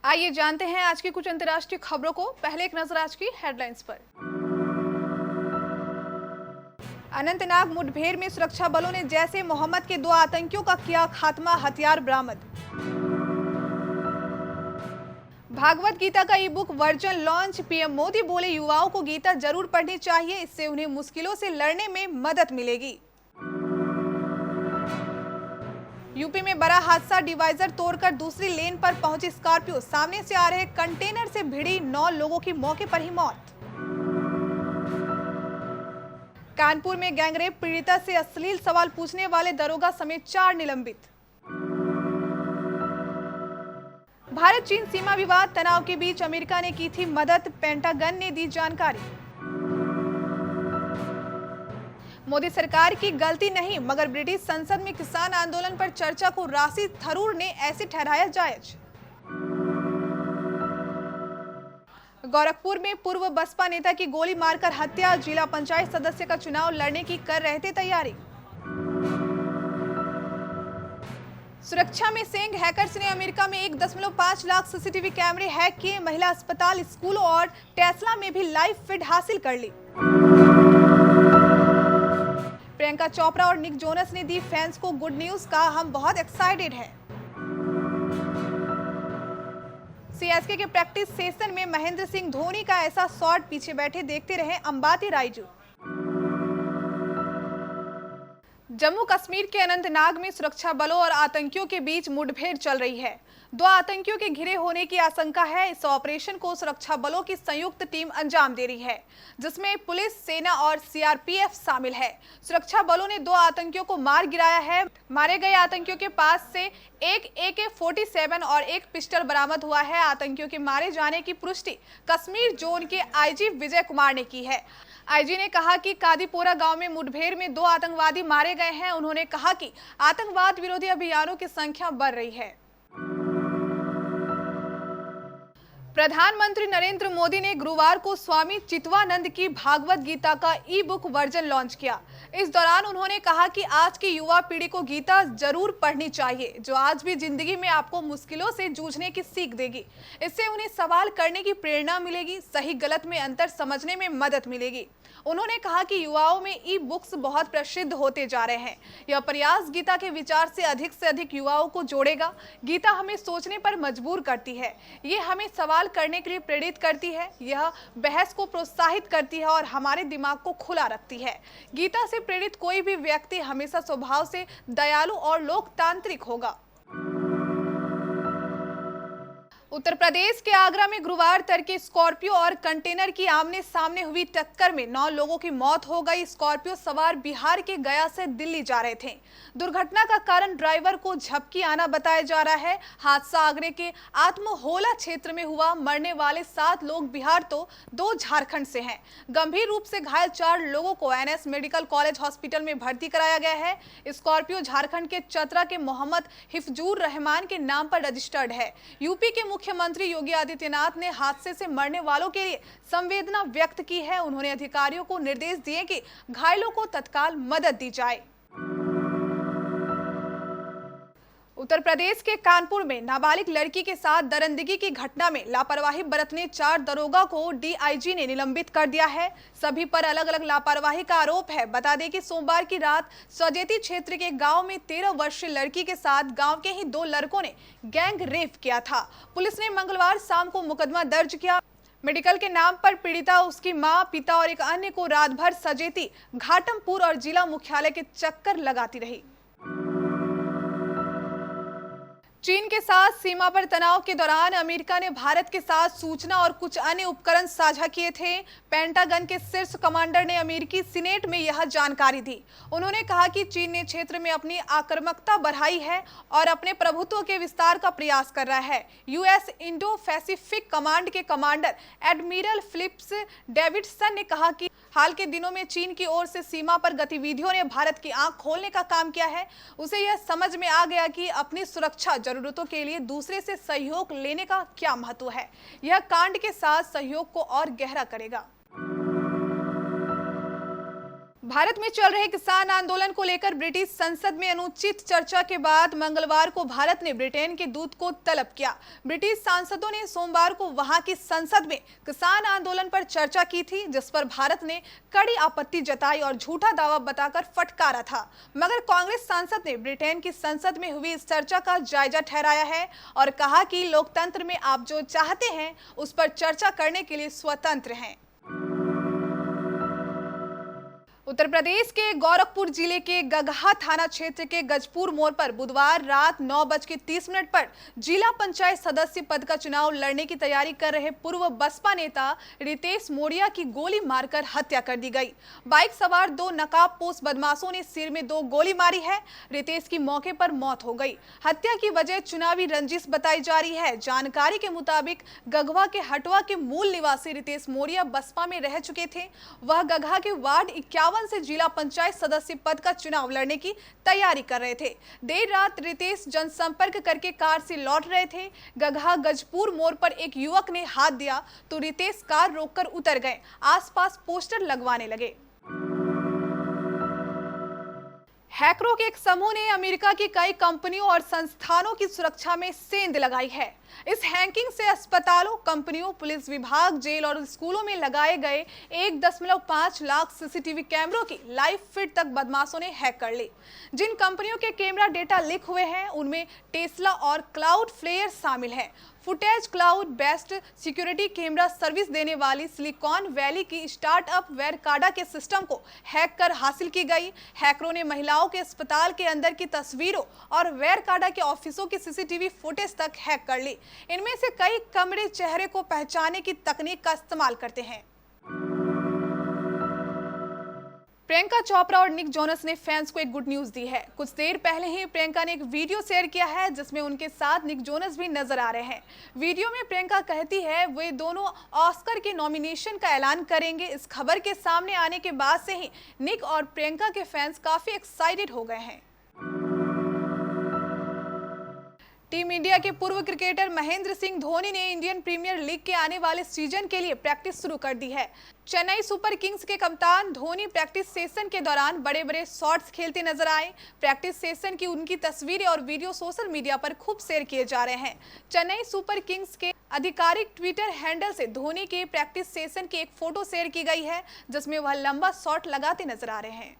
आइए जानते हैं आज की कुछ अंतर्राष्ट्रीय खबरों को। पहले एक नजर आज की हेडलाइंस पर। अनंतनाग मुठभेड़ में सुरक्षा बलों ने जैसे मोहम्मद के 2 आतंकियों का किया खात्मा, हथियार बरामद। भागवत गीता का ई book version launch, PM Modi बोले युवाओं को गीता जरूर पढ़नी चाहिए, इससे उन्हें मुश्किलों से लड़ने में मदद मिलेगी। यूपी में बड़ा हादसा, डिवाइजर तोड़कर दूसरी लेन पर पहुंची स्कॉर्पियो, सामने से आ रहे कंटेनर से भिड़ी 9 लोगों की मौके पर ही मौत। कानपुर में गैंगरेप पीड़िता से अश्लील सवाल पूछने वाले दरोगा समेत 4 निलंबित। भारत चीन सीमा विवाद तनाव के बीच अमेरिका ने की थी मदद, पेंटागन ने दी जानकारी। मोदी सरकार की गलती नहीं, मगर ब्रिटिश संसद में किसान आंदोलन पर चर्चा को राशि थरूर ने ऐसे ठहराया जायज। गोरखपुर में पूर्व बसपा नेता की गोली मारकर हत्या, जिला पंचायत सदस्य का चुनाव लड़ने की कर रहे थे तैयारी। सुरक्षा में सेंग, हैकर्स ने अमेरिका में 1.5 लाख सीसीटीवी कैमरे हैक किए, महिला अस्पताल, स्कूलों और टेस्ला में भी लाइव फीड हासिल कर ली। प्रियंका चोपड़ा और निक जोनस ने दी फैंस को गुड न्यूज, का हम बहुत एक्साइटेड हैं। सीएसके के प्रैक्टिस सेशन में महेंद्र सिंह धोनी का ऐसा शॉट, पीछे बैठे देखते रहे अंबाती रायजू। जम्मू कश्मीर के अनंतनाग में सुरक्षा बलों और आतंकियों के बीच मुठभेड़ चल रही है। 2 आतंकियों के घिरे होने की आशंका है। इस ऑपरेशन को सुरक्षा बलों की संयुक्त टीम अंजाम दे रही है, जिसमें पुलिस, सेना और सीआरपीएफ शामिल है। सुरक्षा बलों ने 2 आतंकियों को मार गिराया है। मारे गए आतंकियों के पास से एक AK-47 और एक पिस्टल बरामद हुआ है। आतंकियों के मारे जाने की पुष्टि कश्मीर जोन के आईजी विजय कुमार ने की है। आईजी ने कहा कि कादीपोरा गांव में मुठभेड़ में 2 आतंकवादी मारे गए हैं। उन्होंने कहा कि आतंकवाद विरोधी अभियानों की संख्या बढ़ रही है। प्रधानमंत्री नरेंद्र मोदी ने गुरुवार को स्वामी चित्वानंद की भागवत गीता का ई बुक वर्जन लॉन्च किया। इस दौरान उन्होंने कहा कि आज की युवा पीढ़ी को गीता जरूर पढ़नी चाहिए, जो आज भी जिंदगी में आपको मुश्किलों से जूझने की सीख देगी। इससे उन्हें सवाल करने की प्रेरणा मिलेगी, सही गलत में अंतर समझने में मदद मिलेगी। उन्होंने कहा कि युवाओं में ई बुक्स बहुत प्रसिद्ध होते जा रहे हैं। यह प्रयास गीता के विचार से अधिक युवाओं को जोड़ेगा। गीता हमें सोचने पर मजबूर करती है, ये हमें सवाल करने के लिए प्रेरित करती है, यह बहस को प्रोत्साहित करती है और हमारे दिमाग को खुला रखती है। गीता से प्रेरित कोई भी व्यक्ति हमेशा स्वभाव से दयालु और लोकतांत्रिक होगा। उत्तर प्रदेश के आगरा में गुरुवार तड़के स्कॉर्पियो और कंटेनर की आमने सामने हुई टक्कर में 9 लोगों की मौत हो गई। स्कॉर्पियो सवार बिहार के गया से दिल्ली जा रहे थे। दुर्घटना का कारण ड्राइवर को झपकी आना बताया जा रहा है। हादसा आगरे के आत्महोला क्षेत्र में हुआ। मरने वाले 7 लोग बिहार तो 2 झारखंड से हैं। गंभीर रूप से घायल 4 लोगों को एनएस मेडिकल कॉलेज हॉस्पिटल में भर्ती कराया गया है। स्कॉर्पियो झारखंड के चतरा के मोहम्मद हिफजूर रहमान के नाम पर रजिस्टर्ड है। यूपी के मुख्यमंत्री योगी आदित्यनाथ ने हादसे से मरने वालों के लिए संवेदना व्यक्त की है। उन्होंने अधिकारियों को निर्देश दिए कि घायलों को तत्काल मदद दी जाए। उत्तर प्रदेश के कानपुर में नाबालिग लड़की के साथ दरिंदगी की घटना में लापरवाही बरतने 4 दरोगा को डीआईजी ने निलंबित कर दिया है। सभी पर अलग अलग लापरवाही का आरोप है। बता दें कि सोमवार की रात सजेती क्षेत्र के गांव में 13 वर्षीय लड़की के साथ गांव के ही 2 लड़कों ने गैंग रेप किया था। पुलिस ने मंगलवार शाम को मुकदमा दर्ज किया। मेडिकल के नाम पर पीड़िता, उसकी मां, पिता और एक अन्य को रात भर सजेती, घाटमपुर और जिला मुख्यालय के चक्कर लगाती रही। चीन के साथ सीमा पर तनाव के दौरान अमेरिका ने भारत के साथ सूचना और कुछ अन्य उपकरण साझा किए थे। पेंटागन के शीर्ष कमांडर ने अमेरिकी सीनेट में यह जानकारी दी। उन्होंने कहा कि चीन ने क्षेत्र में अपनी आक्रामकता बढ़ाई है और अपने प्रभुत्व के विस्तार का प्रयास कर रहा है। यूएस इंडो पैसिफिक कमांड के कमांडर एडमिरल फिलिप्स डेविडसन ने कहा कि हाल के दिनों में चीन की ओर से सीमा पर गतिविधियों ने भारत की आंख खोलने का काम किया है। उसे यह समझ में आ गया कि अपनी सुरक्षा जरूरतों के लिए दूसरे से सहयोग लेने का क्या महत्व है। यह कांड के साथ सहयोग को और गहरा करेगा। भारत में चल रहे किसान आंदोलन को लेकर ब्रिटिश संसद में अनुचित चर्चा के बाद मंगलवार को भारत ने ब्रिटेन के दूत को तलब किया। ब्रिटिश सांसदों ने सोमवार को वहां की संसद में किसान आंदोलन पर चर्चा की थी, जिस पर भारत ने कड़ी आपत्ति जताई और झूठा दावा बताकर फटकारा था। मगर कांग्रेस सांसद ने ब्रिटेन की संसद में हुई इस चर्चा का जायजा ठहराया है और कहा कि लोकतंत्र में आप जो चाहते हैं उस पर चर्चा करने के लिए स्वतंत्र हैं। उत्तर प्रदेश के गोरखपुर जिले के गगहा थाना क्षेत्र के गजपुर मोड़ पर बुधवार रात 9:30 पर जिला पंचायत सदस्य पद का चुनाव लड़ने की तैयारी कर रहे पूर्व बसपा नेता रितेश मोरिया की गोली मारकर हत्या कर दी गई। बाइक सवार 2 नकाबपोश बदमाशों ने सिर में 2 गोली मारी है। रितेश की मौके पर मौत हो गई। हत्या की वजह चुनावी रंजिश बताई जा रही है। जानकारी के मुताबिक गगहा के हटवा के मूल निवासी रितेश मोरिया बसपा में रह चुके थे। वह गगहा के वार्ड 51 से जिला पंचायत सदस्य पद का चुनाव लड़ने की तैयारी कर रहे थे। देर रात रितेश जनसंपर्क करके कार से लौट रहे थे। गगहा गजपुर मोड़ पर एक युवक ने हाथ दिया तो रितेश कार रोककर उतर गए। आसपास पोस्टर लगवाने लगे। हैकरों के एक समूह ने अमेरिका की कई कंपनियों और संस्थानों की सुरक्षा में सेंध लगाई है। इस हैकिंग से अस्पतालों, कंपनियों, पुलिस विभाग, जेल और स्कूलों में लगाए गए 1.5 लाख सीसीटीवी कैमरों की लाइव फीड तक बदमाशों ने हैक कर ली। जिन कंपनियों के कैमरा डेटा लीक हुए हैं उनमें टेस्ला और क्लाउडफ्लेयर शामिल हैं। Footage cloud based security camera service देने वाली सिलिकॉन वैली की स्टार्टअप वेरकाडा के सिस्टम को हैक कर हासिल की गई। हैकरों ने महिलाओं के अस्पताल के अंदर की तस्वीरों और वेरकाडा के ऑफिसों की सीसीटीवी फुटेज तक हैक कर ली। इनमें से कई कैमरे चेहरे को पहचानने की तकनीक का इस्तेमाल करते हैं। प्रियंका चोपड़ा और निक जोनस ने फैंस को एक गुड न्यूज दी है। कुछ देर पहले ही प्रियंका ने एक वीडियो शेयर किया है जिसमें उनके साथ निक जोनस भी नजर आ रहे हैं। वीडियो में प्रियंका कहती है वे दोनों ऑस्कर के नॉमिनेशन का ऐलान करेंगे। इस खबर के सामने आने के बाद से ही निक और प्रियंका के फैंस काफी एक्साइटेड हो गए हैं। टीम इंडिया के पूर्व क्रिकेटर महेंद्र सिंह धोनी ने इंडियन प्रीमियर लीग के आने वाले सीजन के लिए प्रैक्टिस शुरू कर दी है। चेन्नई सुपर किंग्स के कप्तान धोनी प्रैक्टिस सेशन के दौरान बड़े-बड़े शॉट्स खेलते नजर आए। प्रैक्टिस सेशन की उनकी तस्वीरें और वीडियो सोशल मीडिया पर खूब शेयर किए जा रहे हैं। चेन्नई सुपर किंग्स के आधिकारिक ट्विटर हैंडल से धोनी के प्रैक्टिस सेशन की एक फोटो शेयर की गई है जिसमें वह लंबा शॉट लगाते नजर आ रहे हैं।